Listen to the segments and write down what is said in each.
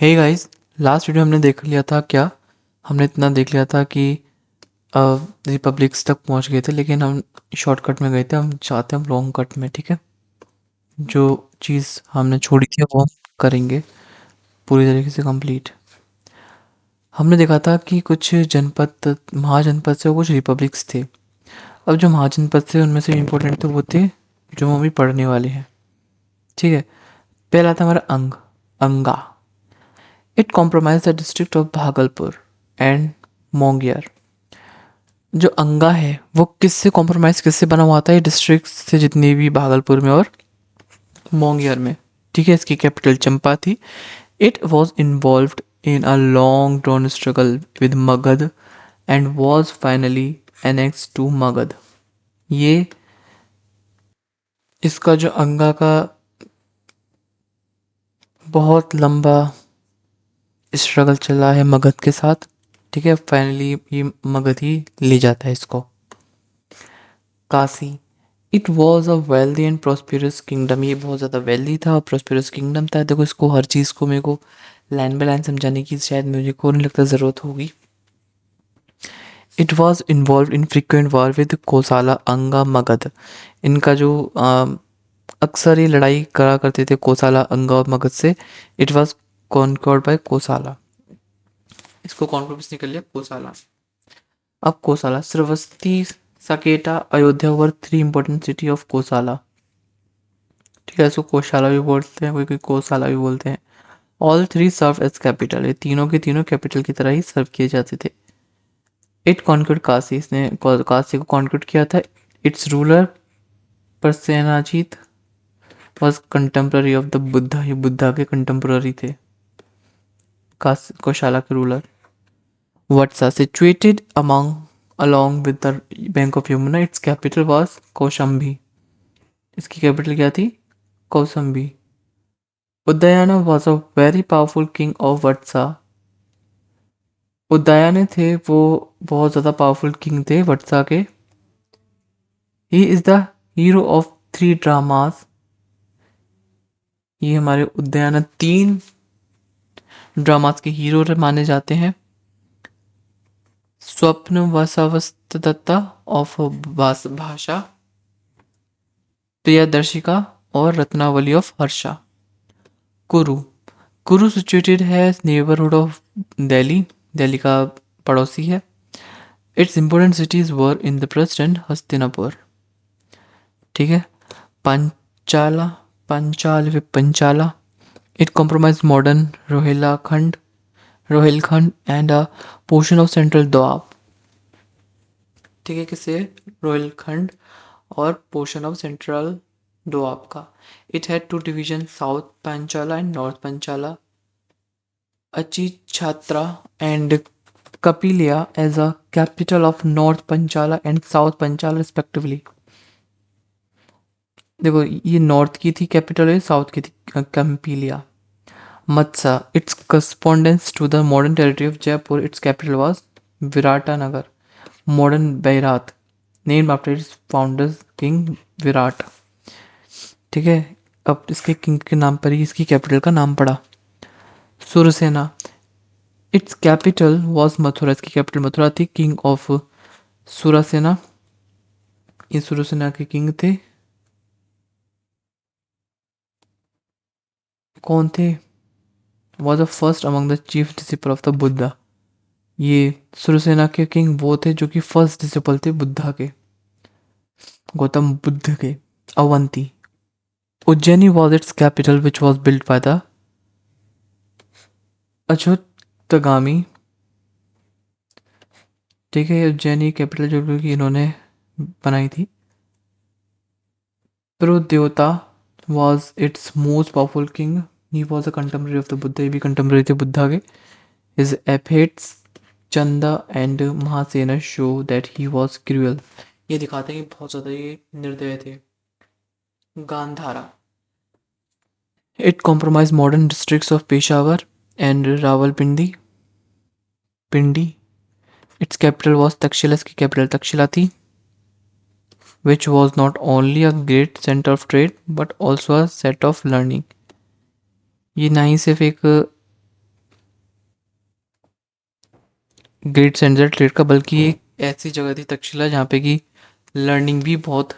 Hey guys, last video हमने देख लिया था क्या? हमने इतना देख लिया था कि रिपब्लिक्स तक पहुंच गए थे, लेकिन हम शॉर्टकट में गए थे। हम चाहते हैं हम लॉन्ग कट में, ठीक है? जो चीज़ हमने छोड़ी थी वो हम करेंगे पूरी तरीके से कंप्लीट। हमने देखा था कि कुछ जनपद महाजनपद से और कुछ रिपब्लिक्स थे। अब जो महाजनपद थे उनमें से इम्पोर्टेंट तो वो थे जो हम अभी पढ़ने वाले हैं, ठीक है? पहला था हमारा Anga. It compromise the district of Bhagalpur and Monghyr. जो अंगा है वो किससे कॉम्प्रोमाइज़ किससे बना हुआ था? ये डिस्ट्रिक्ट से जितनी भी भागलपुर में और मोंगियर में, ठीक है? इसकी कैपिटल चंपा थी। It was involved in a long drawn struggle with Magadha and was finally annex to Magadha. ये इसका जो अंगा का बहुत लंबा स्ट्रगल चला है मगध के साथ, ठीक है? फाइनली ये मगध ही ले जाता है इसको। Kashi. It was a wealthy and prosperous kingdom. ये बहुत ज़्यादा वेल्दी था और प्रॉस्पेरस किंगडम था। देखो, इसको हर चीज़ को मेरे को लाइन बाय लाइन समझाने की शायद मुझे को नहीं लगता ज़रूरत होगी। It was involve in frequent war with Kosala Anga Magadha. इनका जो अक्सर ये लड़ाई करा करते थे कोसाला अंगा और मगध से। It was conquered by Kosala. इसको कॉन्कर्ड किसने कर लिया? कोसाला। अब Kosala, Shravasti, Saketa, Ayodhya were three important city of Kosala, ठीक है? इसको कोशाला भी बोलते हैं, कोई कोई कोसाला भी बोलते हैं। All three serve as capital. ये तीनों के तीनों कैपिटल की तरह ही सर्व किए जाते थे। It conquered Kashi. इसने काशी को कॉन्क्वर्ड किया था। Its ruler Prasenajit was contemporary of the Buddha. ये बुद्धा के कंटेम्प्ररी थे, काशी कोशाला के ruler. Vatsa, situated among along with the bank of Yamuna. Its capital was Kaushambi. इसकी कैपिटल क्या थी? Kaushambi. उदयना was a very powerful king of Vatsa. Udayan थे वो बहुत ज़्यादा पावरफुल किंग थे वत्सा के। He is the hero of three dramas. ये हमारे उदयन तीन ड्रामास के हीरो माने जाते हैं। स्वप्न वसावस्तदत्ता ऑफ भाषा, प्रियदर्शिका और रत्नावली ऑफ हर्षा। कुरु। कुरु सिचुएटेड है नेबरहुड ऑफ दिल्ली। दिल्ली का पड़ोसी है। Its important cities were in the present Hastinapur, ठीक है? पंचाला, पंचाल व Panchala. It compromise modern Rohilkhand and a portion of central Doab, ठीक है? किसे? रोहिलखंड और पोर्शन ऑफ सेंट्रल दोआब का। It had two division, south Panchala and north Panchala. Ahichchhatra and Kampilya as a capital of north Panchala and south Panchala respectively. देखो, ये नॉर्थ की थी कैपिटल, है साउथ की थी Kampilya. Matsya, its correspondence to the modern territory of Jaipur. Its capital was Viratnagar, modern Bairat, name after its founder king Virat, ठीक है? अब इसके किंग के नाम पर ही इसकी कैपिटल का नाम पड़ा। Surasena, it's capital was Mathura. इसकी कैपिटल मथुरा थी। किंग ऑफ सुरसेना, ये सुरसेना के किंग थे। कौन थे? Was the first among the chief disciple of the Buddha. ये सुरसेना के किंग वो थे जो कि फर्स्ट डिसिपल थे बुद्धा के, गौतम बुद्ध के। Avanti. Ujjaini was its capital which was built by the Achyutagami, ठीक है? उज्जैनी कैपिटल जो कि इन्होंने बनाई थी। Pradyota was its most powerful king. He was a contemporary of the Buddha. ये भी कंटेम्प्रेरी थे बुद्धा के। His epithets Chanda and Mahasena show that he was cruel. ये दिखाते हैं कि बहुत ज़्यादा ये निर्दय थे। Gandhara, it compromise modern districts of Peshawar and Rawalpindi Pindi. It's capital was Takshashila. इसकी कैपिटल तक्षशिला थी। Which was not only a great centre of trade but also a set of learning. ये ना ही सिर्फ एक ग्रेट सेंटर ट्रेड का, बल्कि एक ऐसी जगह थी तक्षशिला जहाँ पे कि लर्निंग भी बहुत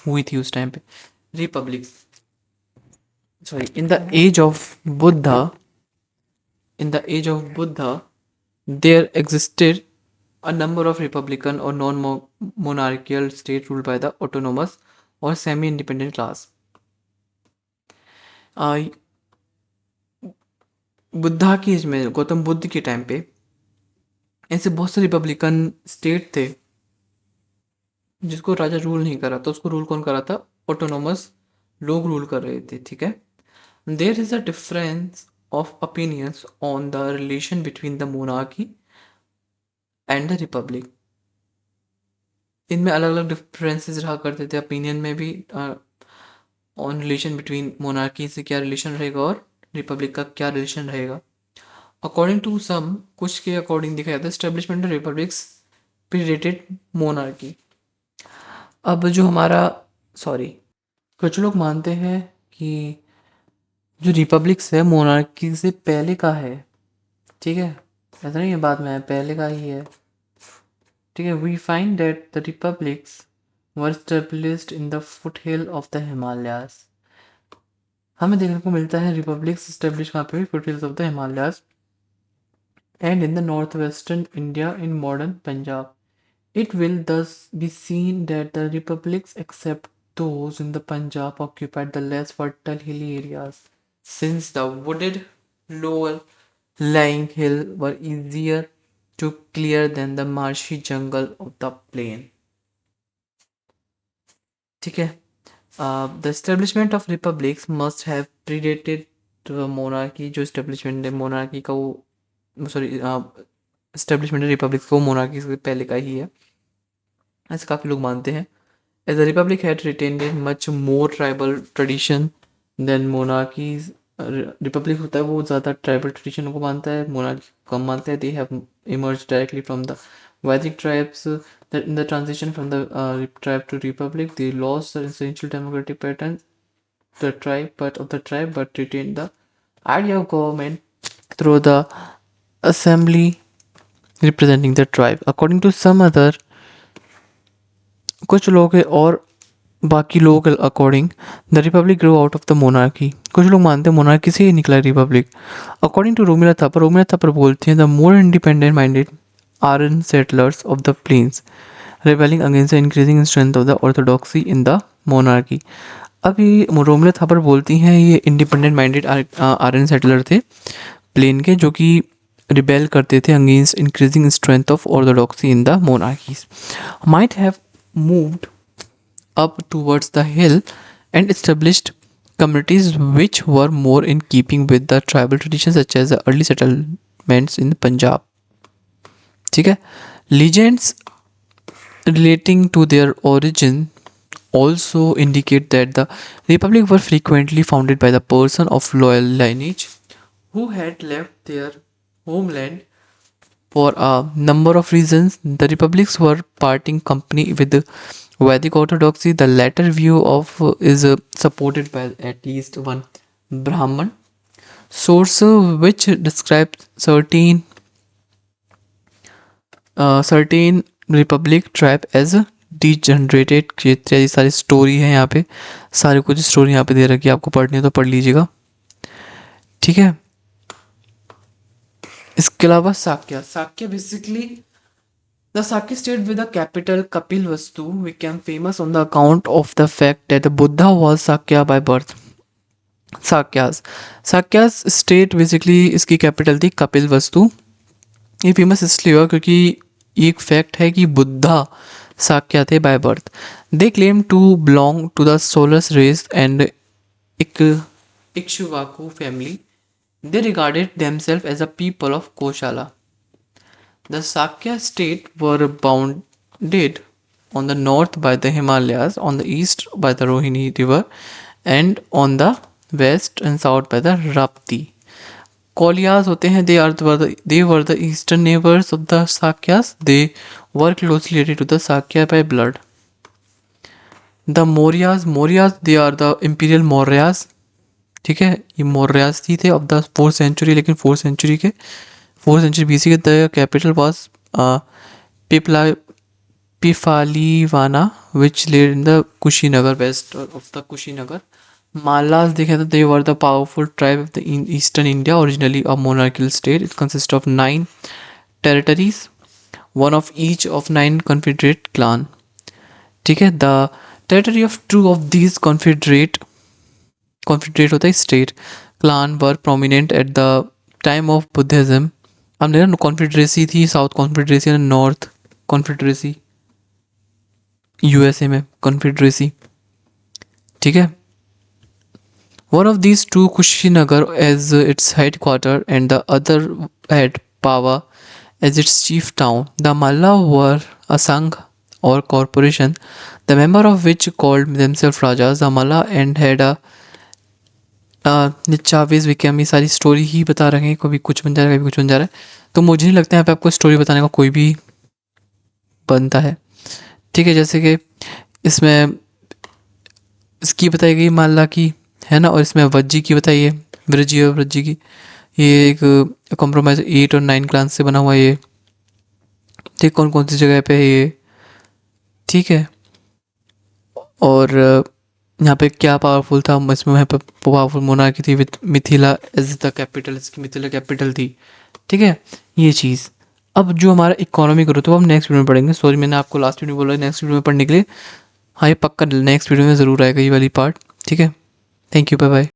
हुई थी उस टाइम पे। Republic, sorry, Buddha in the age of Buddha, there existed a number of republican or non-monarchical states ruled by the autonomous or semi-independent class. uh, Buddha की एज में, गौतम बुद्ध के टाइम पे ऐसे बहुत से रिपब्लिकन स्टेट थे जिसको राजा रूल नहीं कर रहा था, उसको रूल कौन कर रहा था? ऑटोनोमस लोग रूल कर रहे थे, ठीक है। There is a difference of opinions on the relation between the monarchy and the republic. इनमें अलग अलग डिफरेंसेस रहा करते थे ओपिनियन में भी, ऑन रिलेशन बिटवीन मोनार्की से क्या रिलेशन रहेगा और रिपब्लिक का क्या रिलेशन रहेगा। अकॉर्डिंग टू सम, कुछ के अकॉर्डिंग देखा जाता है एस्टेब्लिशमेंट ऑफ रिपब्लिक्स प्रीडेटेड मोनार्की। अब जो हमारा, सॉरी, कुछ लोग मानते हैं कि जो रिपब्लिक्स है मोनार्की से पहले का है, ठीक है, ऐसा नहीं है बाद में है, पहले का ही है, ठीक है। We find that the republics were established in the foothill of the Himalayas. हमें देखने को मिलता है रिपब्लिक्स एस्टेब्लिश कहाँ पे हुई? Foothills of the Himalayas and in the north western India in modern Punjab. It will thus be seen that the republics, except those in the Punjab, occupied the less fertile hilly areas, since the wooded lower lying hill were easier to clear than the marshy jungle of the plain. ठीक है। The establishment of republics must have predated the monarchy. जो establishment है monarchy का वो, sorry, establishment है republics का वो monarchy से पहले का ही है, ऐसे काफ़ी लोग मानते हैं। As the republic had retained a much more tribal tradition than monarchies, Republic होता है वो ज़्यादा ट्राइबल ट्रेडिशन को मानता है, मोनार्की कम मानता है। They have emerge directly from the वैदिक tribes, that in the transition from the tribe to republic, they lost the essential democratic pattern of the tribe, but retained the idea of government through the assembly representing the tribe. According to some other, कुछ लोग और बाकी लोगों के according the republic grow out of the monarchy. कुछ लोग मानते हैं मोनार्की से ही निकला republic. According to Romila Thapar बोलते हैं the more independent minded Aryan settlers of the plains rebelling against the increasing strength of the orthodoxy in the monarchy. अभी रोमिला थापर बोलती हैं ये इंडिपेंडेंट माइंडेड आर्यन सेटलर थे प्लेन के, जो कि रिबेल करते थे against increasing strength of orthodoxy in the monarchies, might have moved up towards the hill and established communities which were more in keeping with the tribal traditions such as the early settlements in Punjab. ठीक है। Legends relating to their origin also indicate that the republic were frequently founded by the person of loyal lineage who had left their homeland for a number of reasons. The republics were parting company with the Vedic orthodoxy. The latter view of is supported by at least one Brahman source, which describes certain republic tribe as degenerated क्षेत्र। ये सारी story है यहाँ पे, सारे कुछ story यहाँ पे दे रखी है, आपको पढ़नी है तो पढ़ लीजिएगा, ठीक है। इसके अलावा Shakya basically the Sakya state with the capital Kapilvastu became famous on the account of the fact that Buddha was Sakya by birth. Sakya's state basically इसकी कैपिटल थी कपिलवस्तु। ये फेमस इसलिए हुआ क्योंकि ये एक फैक्ट है कि बुद्धा साक्या थे by birth. They claim to belong to the solar race and Ikshvaku family. They regarded themselves as a people of Koshala. The Sakya state were bounded on the north by the Himalayas, on the east by the Rohini river, and on the west and south by the Rapti. Kolyas होते हैं, they were the eastern neighbors of the Sakyas. They were closely related to the Sakya by blood. The Mauryas, they are the imperial Mauryas, ठीक है। ये मौर्यास ही थे of the 4th century, लेकिन 4th century के 4th century BC the capital was Pipla Piphalivana, which lay in the Kushinagar, west of the Kushinagar. Malas, देखें तो they were the powerful tribe of the eastern India, originally a monarchical state. It consists of 9 territories, one of each of 9 confederate clan. ठीक है, the territory of 2 of these confederate होता है state clan were prominent at the time of Buddhism. हमने ना confederacy थी, south confederacy और north confederacy, USA में confederacy. ठीक है, one of these two Kushinagar as its headquarter and the other had Pava as its chief town. The Malla were a sangh or corporation, the member of which called themselves Rajas. The Malla and had a निचावेज Vikram, ये सारी story ही बता रहे हैं, कभी कुछ बन जा रहा है कभी कुछ बन जा रहा है, तो मुझे नहीं लगता यहाँ पे आपको स्टोरी बताने का कोई भी बनता है. ठीक है, जैसे कि इसमें इसकी बताई गई माला की है ना, और इसमें वज्जी की बताई है, वृज्जी और वृज्जी की. ये एक कॉम्प्रोमाइज 8 और 9 क्लान से बना हुआ है ये. ठीक, कौन कौन सी जगह पे है ये. ठीक है, और यहाँ पे क्या पावरफुल था इसमें, वहाँ पे पावरफुल मोनार्की थी with Mithila as the capital, इसकी मिथिला कैपिटल थी. ठीक है, ये चीज़. अब जो हमारा इकोनॉमी ग्रोथ है वो हम नेक्स्ट वीडियो में पढ़ेंगे. सॉरी, मैंने आपको लास्ट वीडियो बोला नेक्स्ट वीडियो में पढ़ने के लिए. हाँ, ये पक्का नेक्स्ट वीडियो में ज़रूर आएगा ये वाली पार्ट. ठीक है, थैंक यू, बाय बाय.